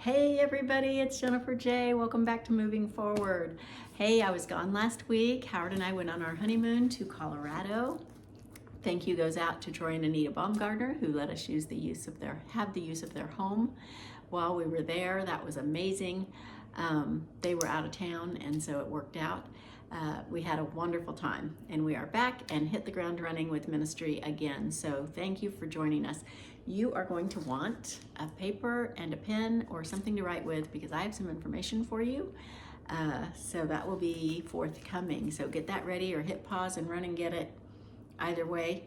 Hey everybody, it's Jennifer J. Welcome back to Moving Forward. Hey, I was gone last week. Howard and I went on our honeymoon to Colorado. Thank you goes out to Troy and Anita Baumgartner, who let us have the use of their home while we were there. That was amazing. They were out of town, and so it worked out. We had a wonderful time, and we are back and hit the ground running with ministry again. So thank you for joining us. You are going to want a paper and a pen or something to write with, because I have some information for you. So that will be forthcoming. So get that ready or hit pause and run and get it. Either way.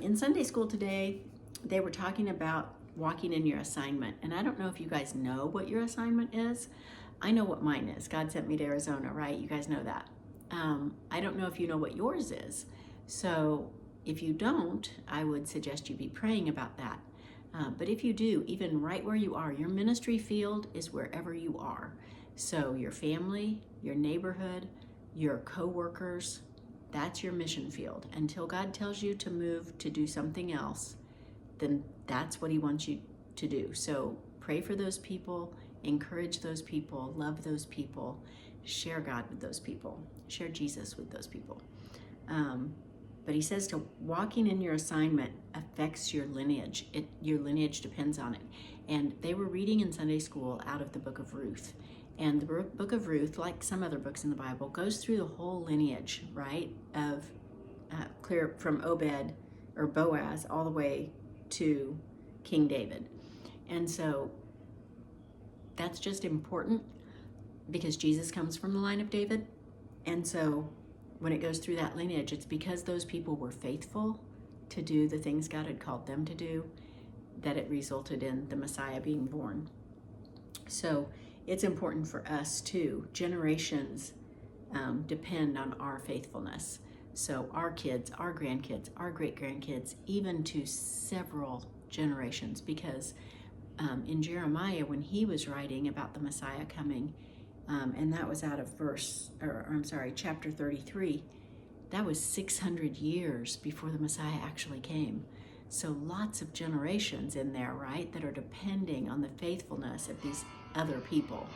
In Sunday school today, they were talking about walking in your assignment. And I don't know if you guys know what your assignment is. I know what mine is. God sent me to Arizona, right? You guys know that. I don't know if you know what yours is. So if you don't, I would suggest you be praying about that. But if you do, even right where you are, your ministry field is wherever you are. So your family, your neighborhood, your co-workers, that's your mission field. Until God tells you to move to do something else, then that's what He wants you to do. So pray for those people, encourage those people, love those people, share God with those people, share Jesus with those people. But He says to walking in your assignment affects your lineage. Your lineage depends on it. And they were reading in Sunday school out of the book of Ruth. And the book of Ruth, like some other books in the Bible, goes through the whole lineage, right, of clear from Obed or Boaz all the way to King David. And so that's just important because Jesus comes from the line of David. And so when it goes through that lineage, it's because those people were faithful to do the things God had called them to do that it resulted in the Messiah being born. So it's important for us too. Generations depend on our faithfulness. So our kids, our grandkids, our great-grandkids, even to several generations, because in Jeremiah, when he was writing about the Messiah coming, and that was out of chapter 33, that was 600 years before the Messiah actually came. So lots of generations in there, right, that are depending on the faithfulness of these other people.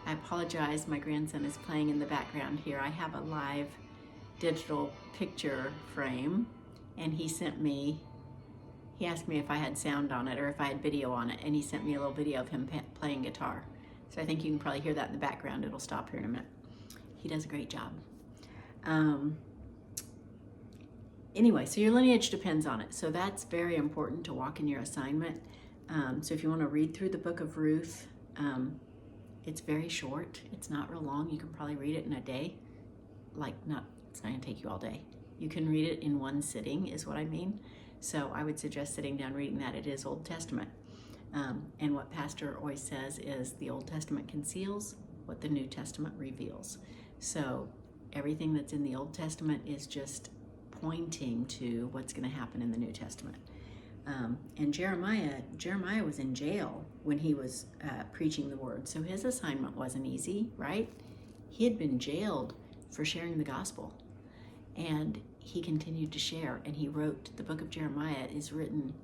I apologize, my grandson is playing in the background here. I have a live digital picture frame, and he asked me if I had sound on it or if I had video on it, and he sent me a little video of him playing guitar. So I think you can probably hear that in the background. It'll stop here in a minute. He does a great job. Anyway, so your lineage depends on it. So that's very important to walk in your assignment. So if you want to read through the book of Ruth, it's very short. It's not real long. You can probably read it in a day. It's not going to take you all day. You can read it in one sitting is what I mean. So I would suggest sitting down reading that. It is Old Testament. And what Pastor always says is the Old Testament conceals what the New Testament reveals. So everything that's in the Old Testament is just pointing to what's going to happen in the New Testament. And Jeremiah was in jail when he was preaching the word. So his assignment wasn't easy, right? He had been jailed for sharing the gospel. And he continued to share. And he wrote, the book of Jeremiah is written.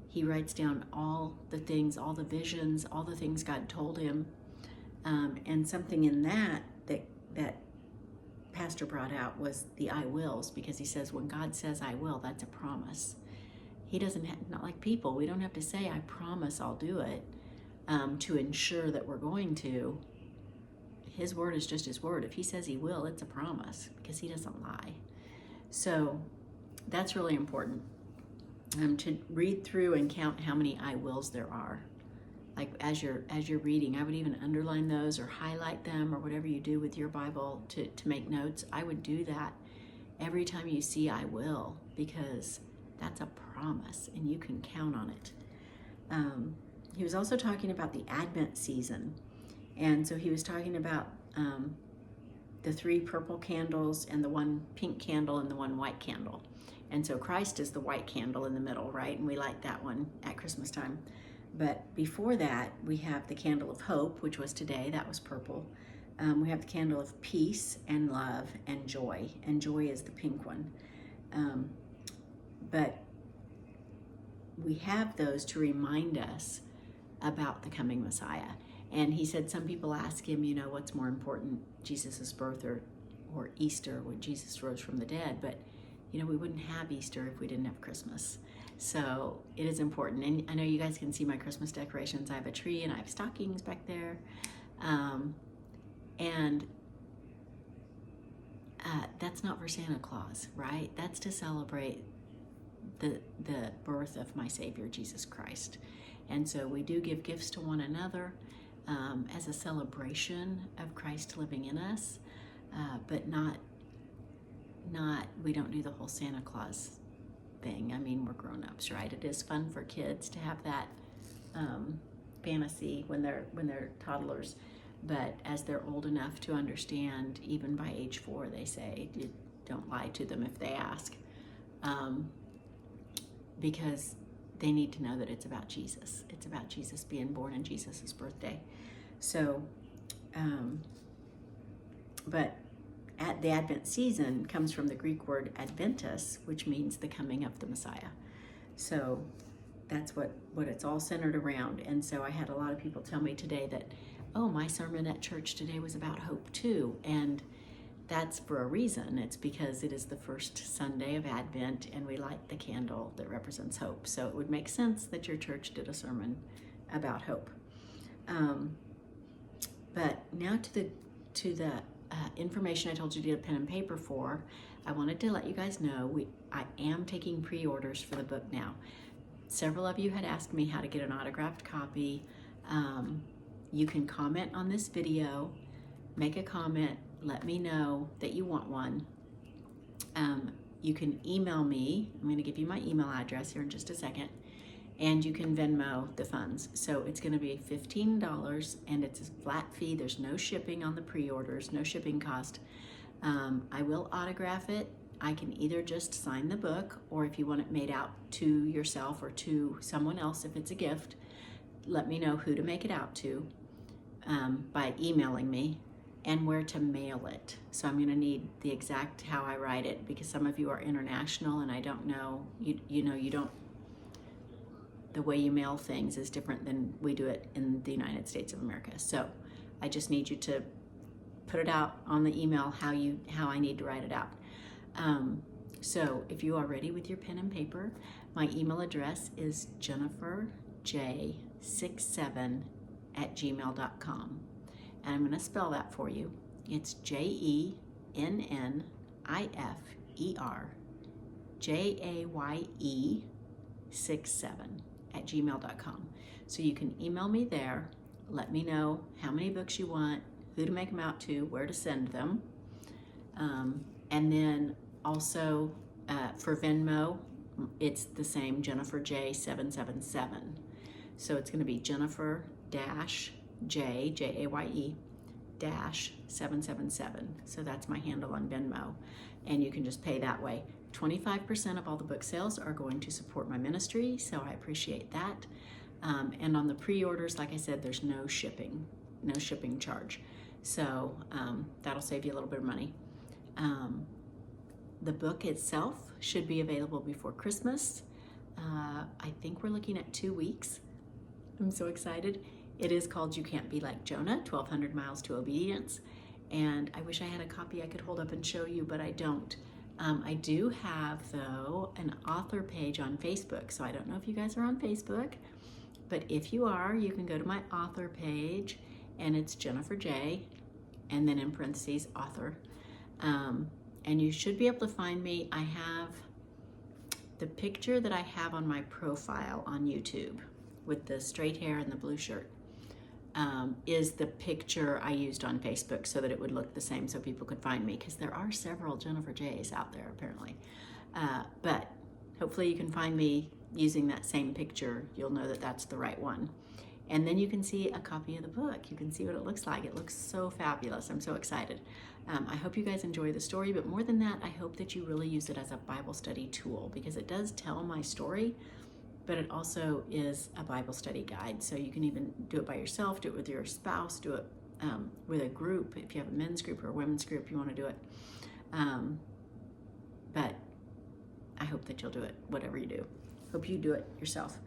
He writes down all the things, all the visions, all the things God told him. And something in that Pastor brought out was the I wills, because he says when God says I will, that's a promise. He doesn't not like people. We don't have to say, I promise I'll do it to ensure that we're going to. His word is just His word. If He says He will, it's a promise because He doesn't lie. So that's really important to read through and count how many I wills there are. Like as you're reading, I would even underline those or highlight them or whatever you do with your Bible to make notes. I would do that every time you see I will, because that's a promise and you can count on it. He was also talking about the Advent season. And so he was talking about the 3 purple candles and the 1 pink candle and the 1 white candle. And so Christ is the white candle in the middle, right? And we light that one at Christmas time. But before that, we have the candle of hope, which was today. That was purple. We have the candle of peace and love and joy. And joy is the pink one. But we have those to remind us about the coming Messiah. And he said some people ask him, what's more important, Jesus' birth or Easter when Jesus rose from the dead? But, we wouldn't have Easter if we didn't have Christmas. So it is important. And I know you guys can see my Christmas decorations. I have a tree and I have stockings back there. And that's not for Santa Claus, right? That's to celebrate the birth of my Savior, Jesus Christ. And so we do give gifts to one another as a celebration of Christ living in us, but we don't do the whole Santa Claus thing. I mean, we're grown-ups, right? It is fun for kids to have that fantasy when they're toddlers, but as they're old enough to understand, even by age 4, they say, don't lie to them if they ask, because they need to know that it's about Jesus. It's about Jesus being born and Jesus' birthday. So, but at the Advent season comes from the Greek word adventus, which means the coming of the Messiah. So that's what it's all centered around. And so I had a lot of people tell me today that, oh, my sermon at church today was about hope too. And that's for a reason. It's because it is the first Sunday of Advent and we light the candle that represents hope. So it would make sense that your church did a sermon about hope. But now to the information I told you to get a pen and paper for, I wanted to let you guys know I am taking pre-orders for the book now. Several of you had asked me how to get an autographed copy. You can comment on this video, make a comment, let me know that you want one. You can email me. I'm going to give you my email address here in just a second. And you can Venmo the funds. So it's going to be $15 and it's a flat fee. There's no shipping on the pre-orders, no shipping cost. I will autograph it. I can either just sign the book, or if you want it made out to yourself or to someone else, if it's a gift, let me know who to make it out to by emailing me and where to mail it. So I'm going to need the exact how I write it, because some of you are international and I don't know, you don't, the way you mail things is different than we do it in the United States of America. So I just need you to put it out on the email how I need to write it out. So if you are ready with your pen and paper, my email address is jenniferj67@gmail.com. And I'm going to spell that for you. It's JENNIFERJAYE67@gmail.com. So you can email me there. Let me know how many books you want, who to make them out to, where to send them. And then also for Venmo, it's the same, Jennifer J777. So it's going to be Jennifer J, J-A-Y-E, -777. So that's my handle on Venmo. And you can just pay that way. 25% of all the book sales are going to support my ministry, so I appreciate that. And on the pre-orders, like I said, there's no shipping charge. So that'll save you a little bit of money. The book itself should be available before Christmas. I think we're looking at 2 weeks. I'm so excited. It is called You Can't Be Like Jonah, 1,200 Miles to Obedience. And I wish I had a copy I could hold up and show you, but I don't. I do have, though, an author page on Facebook. So I don't know if you guys are on Facebook, but if you are, you can go to my author page, and it's Jennifer J, and then in parentheses, author. And you should be able to find me. I have the picture that I have on my profile on YouTube with the straight hair and the blue shirt. Is the picture I used on Facebook so that it would look the same so people could find me, because there are several Jennifer J's out there apparently. But hopefully you can find me using that same picture. You'll know that that's the right one. And then you can see a copy of the book. You can see what it looks like. It looks so fabulous. I'm so excited. I hope you guys enjoy the story, but more than that, I hope that you really use it as a Bible study tool, because it does tell my story, but it also is a Bible study guide. So you can even do it by yourself, do it with your spouse, do it with a group. If you have a men's group or a women's group, you want to do it. But I hope that you'll do it, whatever you do. Hope you do it yourself.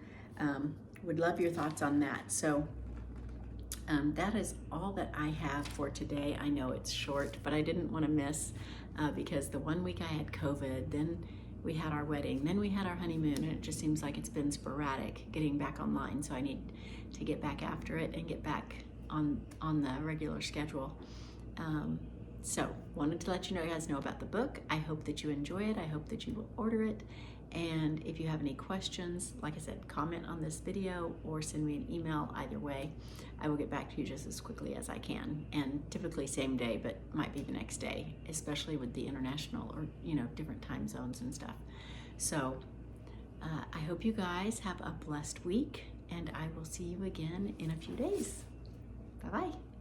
would love your thoughts on that. So that is all that I have for today. I know it's short, but I didn't want to miss because the one week I had COVID, then we had our wedding, then we had our honeymoon, and it just seems like it's been sporadic getting back online. So I need to get back after it and get back on the regular schedule. So wanted to let you guys know about the book. I hope that you enjoy it. I hope that you will order it. And if you have any questions, like I said, comment on this video or send me an email. Either way, I will get back to you just as quickly as I can. And typically same day, but might be the next day, especially with the international or, different time zones and stuff. So I hope you guys have a blessed week, and I will see you again in a few days. Bye-bye.